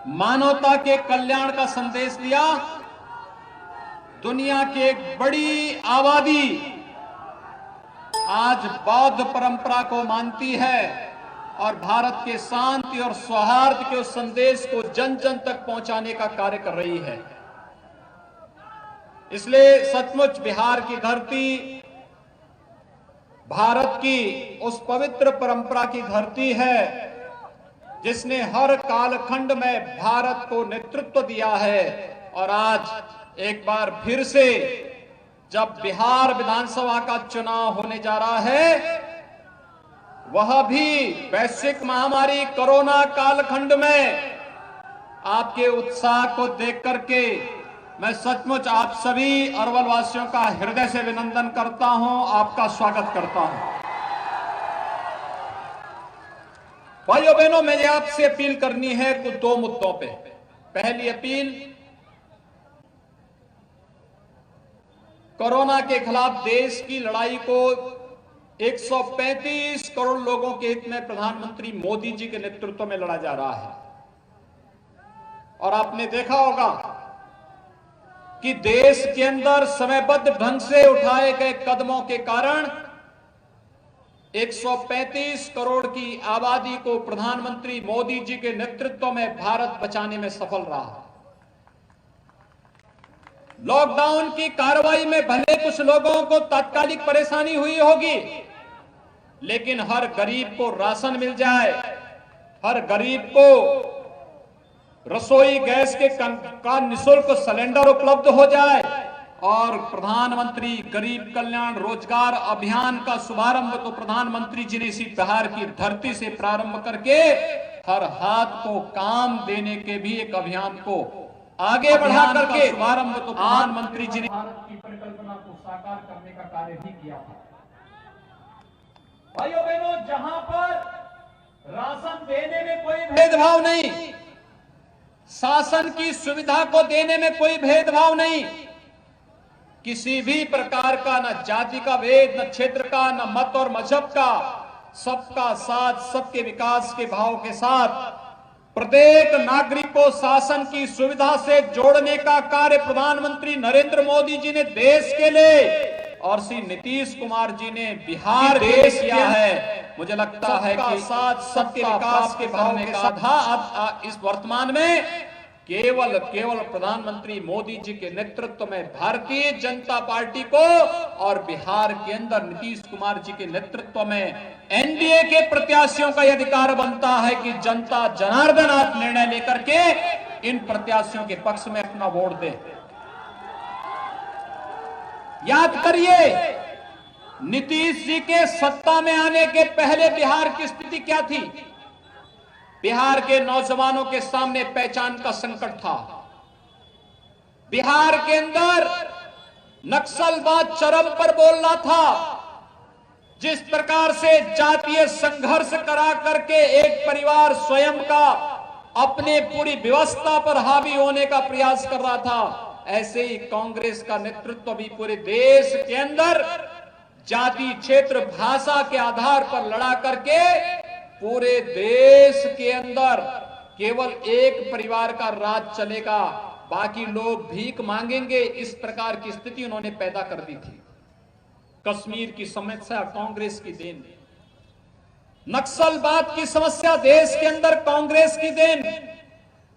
मानवता के कल्याण का संदेश दिया। दुनिया की एक बड़ी आबादी आज बौद्ध परंपरा को मानती है और भारत के शांति और सौहार्द के उस संदेश को जन जन तक पहुंचाने का कार्य कर रही है। इसलिए सचमुच बिहार की धरती भारत की उस पवित्र परंपरा की धरती है जिसने हर कालखंड में भारत को नेतृत्व दिया है। और आज एक बार फिर से जब बिहार विधानसभा का चुनाव होने जा रहा है, वह भी वैश्विक महामारी कोरोना कालखंड में आपके उत्साह को देख करके मैं सचमुच आप सभी अरवल वासियों का हृदय से अभिनंदन करता हूं, आपका स्वागत करता हूं। भाइयों बहनों, मुझे आपसे अपील करनी है कुछ दो मुद्दों पे। पहली अपील, कोरोना के खिलाफ देश की लड़ाई को 135 करोड़ लोगों के हित में प्रधानमंत्री मोदी जी के नेतृत्व में लड़ा जा रहा है। और आपने देखा होगा कि देश के अंदर समयबद्ध ढंग से उठाए गए कदमों के कारण 135 करोड़ की आबादी को प्रधानमंत्री मोदी जी के नेतृत्व में भारत बचाने में सफल रहा। लॉकडाउन की कार्रवाई में भले कुछ लोगों को तात्कालिक परेशानी हुई होगी, लेकिन हर गरीब को राशन मिल जाए, हर गरीब को रसोई गैस के का निःशुल्क सिलेंडर उपलब्ध हो जाए और प्रधानमंत्री गरीब कल्याण रोजगार अभियान का शुभारंभ तो प्रधानमंत्री जी ने इसी बिहार की धरती से प्रारंभ करके हर हाथ को काम देने के भी एक अभियान को आगे बढ़ा करके शुभारंभ तो प्रधानमंत्री जी ने भारत की परिकल्पना को साकार करने का कार्य भी किया था। भाइयों बहनों, जहां पर राशन देने में कोई भेदभाव नहीं, शासन की सुविधा को देने में कोई भेदभाव नहीं, किसी भी प्रकार का न जाति का भेद, न क्षेत्र का, न मत और मजहब का, सबका साथ, सबके विकास के भाव के साथ प्रत्येक नागरिक को शासन की सुविधा से जोड़ने का कार्य प्रधानमंत्री नरेंद्र मोदी जी ने देश के लिए और श्री नीतीश कुमार जी ने बिहार देश किया है। मुझे लगता है कि साथ सबके विकास के भाव के साथ इस वर्तमान में केवल प्रधानमंत्री मोदी जी के नेतृत्व में भारतीय जनता पार्टी को और बिहार के अंदर नीतीश कुमार जी के नेतृत्व में एनडीए के प्रत्याशियों का यह अधिकार बनता है कि जनता जनार्दन आप निर्णय लेकर के इन प्रत्याशियों के पक्ष में अपना वोट दे। याद करिए, नीतीश जी के सत्ता में आने के पहले बिहार की स्थिति क्या थी? बिहार के नौजवानों के सामने पहचान का संकट था। बिहार के अंदर नक्सलवाद चरम पर बोल रहा था। जिस प्रकार से जातीय संघर्ष करा करके एक परिवार स्वयं का अपने पूरी व्यवस्था पर हावी होने का प्रयास कर रहा था, ऐसे ही कांग्रेस का नेतृत्व भी पूरे देश के अंदर जाति, क्षेत्र, भाषा के आधार पर लड़ा करके पूरे देश के अंदर केवल एक परिवार का राज चलेगा, बाकी लोग भीख मांगेंगे, इस प्रकार की स्थिति उन्होंने पैदा कर दी थी। कश्मीर की समस्या कांग्रेस की देन, नक्सलवाद की समस्या देश के अंदर कांग्रेस की देन,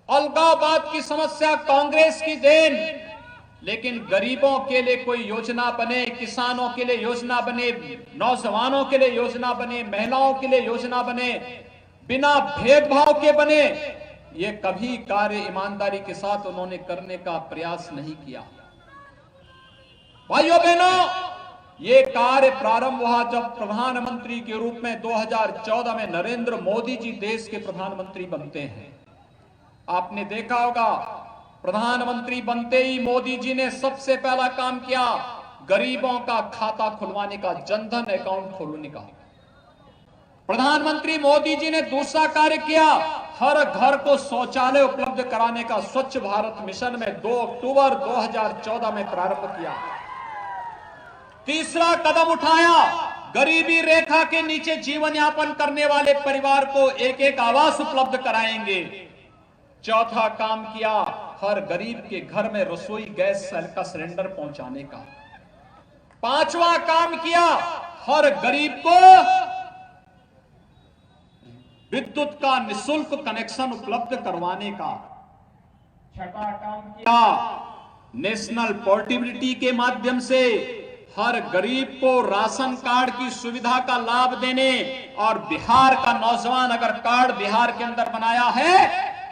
अलगाववाद की समस्या कांग्रेस की देन। लेकिन गरीबों के लिए कोई योजना बने, किसानों के लिए योजना बने, नौजवानों के लिए योजना बने, महिलाओं के लिए योजना बने, बिना भेदभाव के बने, ये कभी कार्य ईमानदारी के साथ उन्होंने करने का प्रयास नहीं किया। भाइयों बहनों, ये कार्य प्रारंभ हुआ जब प्रधानमंत्री के रूप में 2014 में नरेंद्र मोदी जी देश के प्रधानमंत्री बनते हैं। आपने देखा होगा, प्रधानमंत्री बनते ही मोदी जी ने सबसे पहला काम किया गरीबों का खाता खुलवाने का, जनधन अकाउंट खोलने का। प्रधानमंत्री मोदी जी ने दूसरा कार्य किया, हर घर को शौचालय उपलब्ध कराने का स्वच्छ भारत मिशन में 2 अक्टूबर 2014 में प्रारंभ किया। तीसरा कदम उठाया, गरीबी रेखा के नीचे जीवन यापन करने वाले परिवार को एक एक आवास उपलब्ध कराएंगे। चौथा काम किया हर गरीब के घर में रसोई गैस का सिलेंडर पहुंचाने का। पांचवा काम किया हर गरीब को विद्युत का निःशुल्क कनेक्शन उपलब्ध करवाने का। छठा काम किया नेशनल पोर्टेबिलिटी के माध्यम से हर गरीब को राशन कार्ड की सुविधा का लाभ देने, और बिहार का नौजवान अगर कार्ड बिहार के अंदर बनाया है,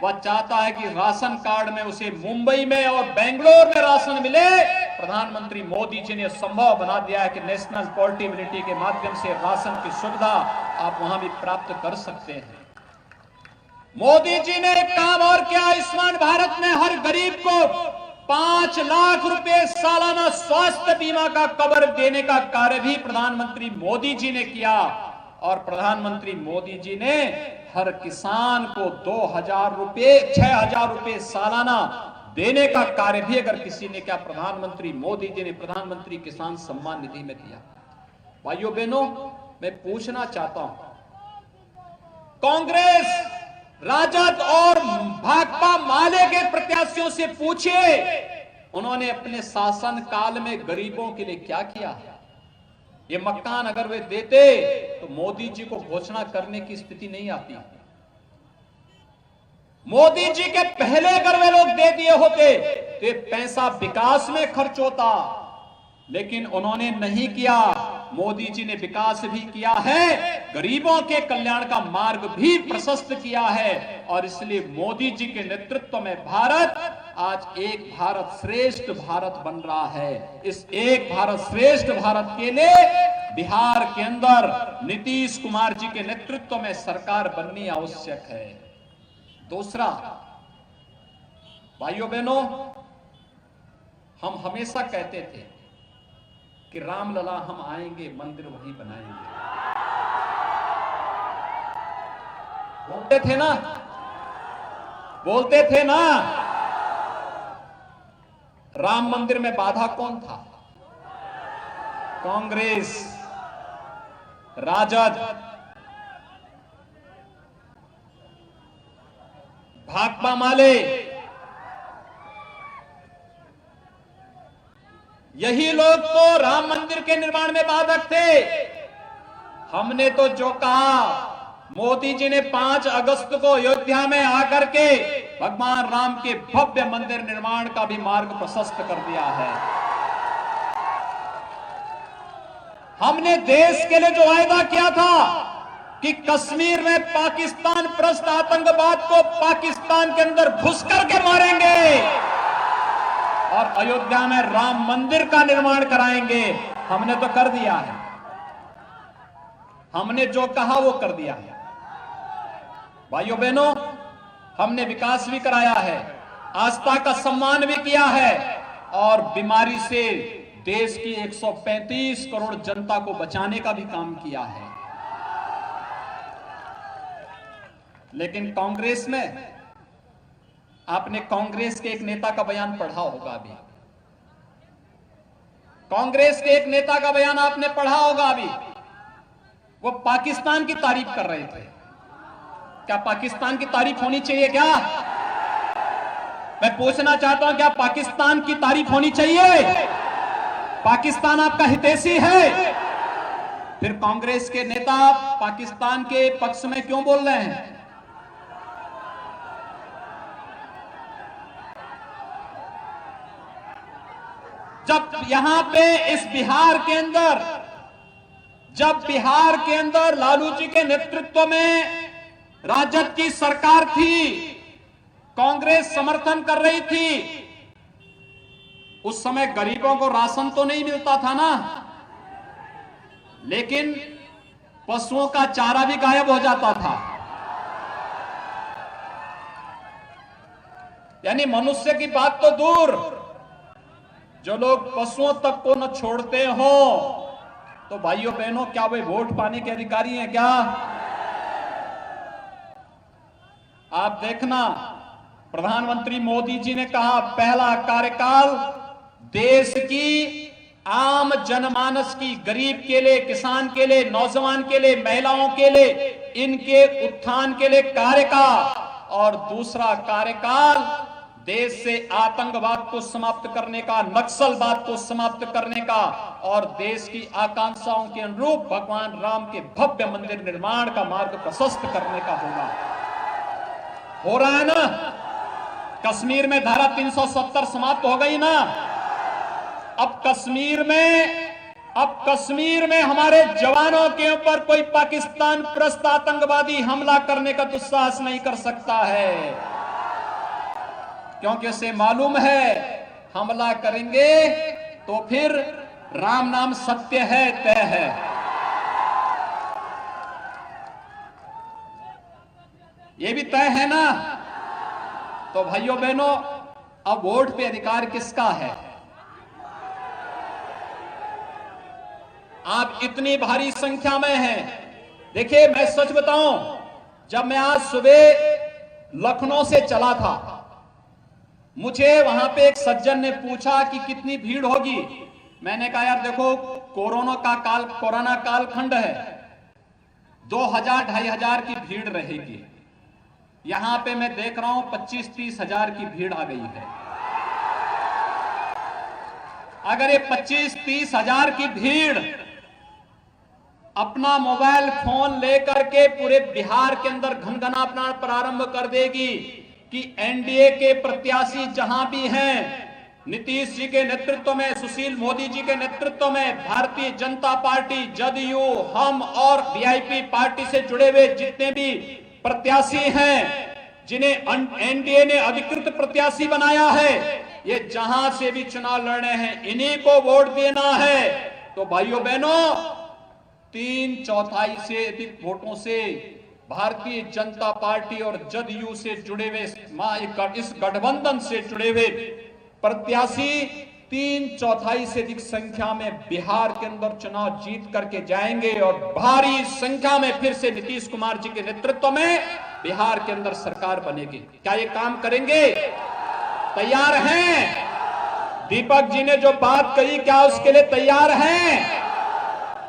वह चाहता है कि राशन कार्ड में उसे मुंबई में और बेंगलोर में राशन मिले। प्रधानमंत्री मोदी जी ने संभव बना दिया है कि नेशनल पोर्टेबिलिटी के माध्यम से राशन की सुविधा आप वहां भी प्राप्त कर सकते हैं। मोदी जी ने एक काम और किया, आयुष्मान भारत में हर गरीब को 5 लाख रुपए सालाना स्वास्थ्य बीमा का कवर देने का कार्य भी प्रधानमंत्री मोदी जी ने किया। और प्रधानमंत्री मोदी जी ने हर किसान को 6,000 रुपए सालाना देने का कार्य भी अगर किसी ने क्या, प्रधानमंत्री मोदी जी ने प्रधानमंत्री किसान सम्मान निधि में दिया। भाइयों बहनों, मैं पूछना चाहता हूं, कांग्रेस, राजद और भाकपा माले के प्रत्याशियों से पूछिए, उन्होंने अपने शासन काल में गरीबों के लिए क्या किया। ये मकान अगर वे देते तो मोदी जी को घोषणा करने की स्थिति नहीं आती। मोदी जी के पहले अगर वे लोग दे दिए होते तो ये पैसा विकास में खर्च होता, लेकिन उन्होंने नहीं किया। मोदी जी ने विकास भी किया है, गरीबों के कल्याण का मार्ग भी प्रशस्त किया है, और इसलिए मोदी जी के नेतृत्व में भारत आज एक भारत श्रेष्ठ भारत बन रहा है। इस एक भारत श्रेष्ठ भारत के लिए बिहार के अंदर नीतीश कुमार जी के नेतृत्व में सरकार बननी आवश्यक है। दूसरा, भाइयों बहनों, हम हमेशा कहते थे कि रामलला हम आएंगे मंदिर वहीं बनाएंगे, बोलते थे ना, बोलते थे ना। राम मंदिर में बाधा कौन था? कांग्रेस, राजद, भाकपा माले, यही लोग तो राम मंदिर के निर्माण में बाधक थे। हमने तो जो कहा, मोदी जी ने 5 अगस्त को अयोध्या में आकर के भगवान राम के भव्य मंदिर निर्माण का भी मार्ग प्रशस्त कर दिया है। हमने देश के लिए जो वायदा किया था कि कश्मीर में पाकिस्तान परस्त आतंकवाद को पाकिस्तान के अंदर घुस करके मारेंगे और अयोध्या में राम मंदिर का निर्माण कराएंगे, हमने तो कर दिया है। हमने जो कहा वो कर दिया है। भाइयों बहनों, हमने विकास भी कराया है, आस्था का सम्मान भी किया है, और बीमारी से देश की 135 करोड़ जनता को बचाने का भी काम किया है। लेकिन कांग्रेस में, आपने कांग्रेस के एक नेता का बयान पढ़ा होगा अभी, कांग्रेस के एक नेता का बयान आपने पढ़ा होगा अभी, वो पाकिस्तान की तारीफ कर रहे थे। क्या पाकिस्तान की तारीफ होनी चाहिए क्या? मैं पूछना चाहता हूं, क्या पाकिस्तान की तारीफ होनी चाहिए? पाकिस्तान आपका हितैषी है? फिर कांग्रेस के नेता पाकिस्तान के पक्ष में क्यों बोल रहे हैं? जब यहां पे इस बिहार के अंदर, जब बिहार के अंदर लालू जी के नेतृत्व में राजद की सरकार थी, कांग्रेस समर्थन कर रही थी, उस समय गरीबों को राशन तो नहीं मिलता था ना, लेकिन पशुओं का चारा भी गायब हो जाता था। यानी मनुष्य की बात तो दूर, जो लोग पशुओं तक को न छोड़ते हो, तो भाइयों बहनों, क्या वे वोट पाने के अधिकारी हैं क्या? आप देखना, प्रधानमंत्री मोदी जी ने कहा पहला कार्यकाल देश की आम जनमानस की, गरीब के लिए, किसान के लिए, नौजवान के लिए, महिलाओं के लिए, इनके उत्थान के लिए कार्य का, और दूसरा कार्यकाल देश से आतंकवाद को समाप्त करने का, नक्सलवाद को समाप्त करने का और देश की आकांक्षाओं के अनुरूप भगवान राम के भव्य मंदिर निर्माण का मार्ग प्रशस्त करने का होगा। हो रहा है ना? कश्मीर में धारा 370 समाप्त हो गई ना। अब कश्मीर में हमारे जवानों के ऊपर कोई पाकिस्तान प्रस्त आतंकवादी हमला करने का दुस्साहस नहीं कर सकता है, क्योंकि उसे मालूम है हमला करेंगे तो फिर राम नाम सत्य है, तय है। ये भी तय है ना। तो भाइयों बहनों, अब वोट पे अधिकार किसका है? आप इतनी भारी संख्या में हैं। देखिए, मैं सच बताऊं, जब मैं आज सुबह लखनऊ से चला था, मुझे वहां पे एक सज्जन ने पूछा कि कितनी भीड़ होगी। मैंने कहा यार देखो, कोरोना कालखंड है, 2000-2500 की भीड़ रहेगी। यहां पे मैं देख रहा हूं 25-30 हजार की भीड़ आ गई है। अगर ये 25-30 हजार की भीड़ अपना मोबाइल फोन लेकर के पूरे बिहार के अंदर घनघनाना प्रारंभ कर देगी कि एनडीए के प्रत्याशी जहां भी हैं, नीतीश जी के नेतृत्व में, सुशील मोदी जी के नेतृत्व में, भारतीय जनता पार्टी, जदयू, हम और वीआईपी पार्टी से जुड़े हुए जितने भी प्रत्याशी हैं, जिन्हें एनडीए ने अधिकृत प्रत्याशी बनाया है, ये जहां से भी चुनाव लड़ रहे हैं, इन्हीं को वोट देना है। तो भाइयों बहनों, 3/4 से अधिक वोटों से भारतीय जनता पार्टी और जदयू से जुड़े हुए, इस गठबंधन से जुड़े हुए प्रत्याशी 3/4 से अधिक संख्या में बिहार के अंदर चुनाव जीत करके जाएंगे और भारी संख्या में फिर से नीतीश कुमार जी के नेतृत्व में बिहार के अंदर सरकार बनेगी। क्या ये काम करेंगे? तैयार हैं? दीपक जी ने जो बात कही, क्या उसके लिए तैयार हैं?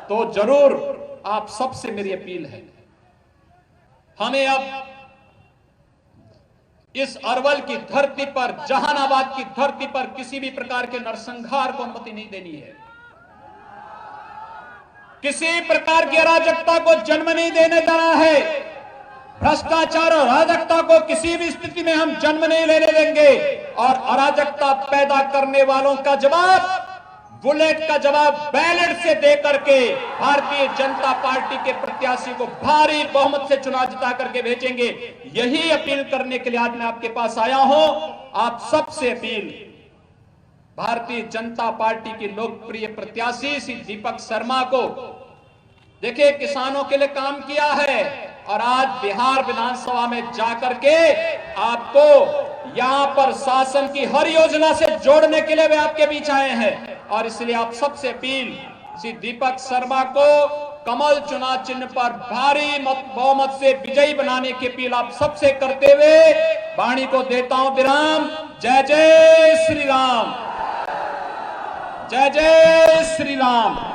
तो जरूर आप सबसे मेरी अपील है, हमें अब इस अरवल की धरती पर, जहानाबाद की धरती पर किसी भी प्रकार के नरसंहार को अनुमति नहीं देनी है। किसी प्रकार की अराजकता को जन्म नहीं देने देना है। भ्रष्टाचार और अराजकता को किसी भी स्थिति में हम जन्म नहीं लेने देंगे। और अराजकता पैदा करने वालों का जवाब, बुलेट का जवाब बैलेट से दे करके भारतीय जनता पार्टी के प्रत्याशी को भारी बहुमत से चुनाव जिता करके भेजेंगे। यही अपील करने के लिए आज मैं आपके पास आया हूं। आप सबसे अपील, भारतीय जनता पार्टी के लोकप्रिय प्रत्याशी श्री दीपक शर्मा को, देखिए किसानों के लिए काम किया है और आज बिहार विधानसभा में जाकर के आपको यहां पर शासन की हर योजना से जोड़ने के लिए वे आपके बीच आए हैं। और इसलिए आप सबसे अपील, श्री दीपक शर्मा को कमल चुनाव चिन्ह पर भारी बहुमत से विजयी बनाने की अपील आप सबसे करते हुए वाणी को देता हूं विराम। जय जय श्री राम, जय जय श्री राम।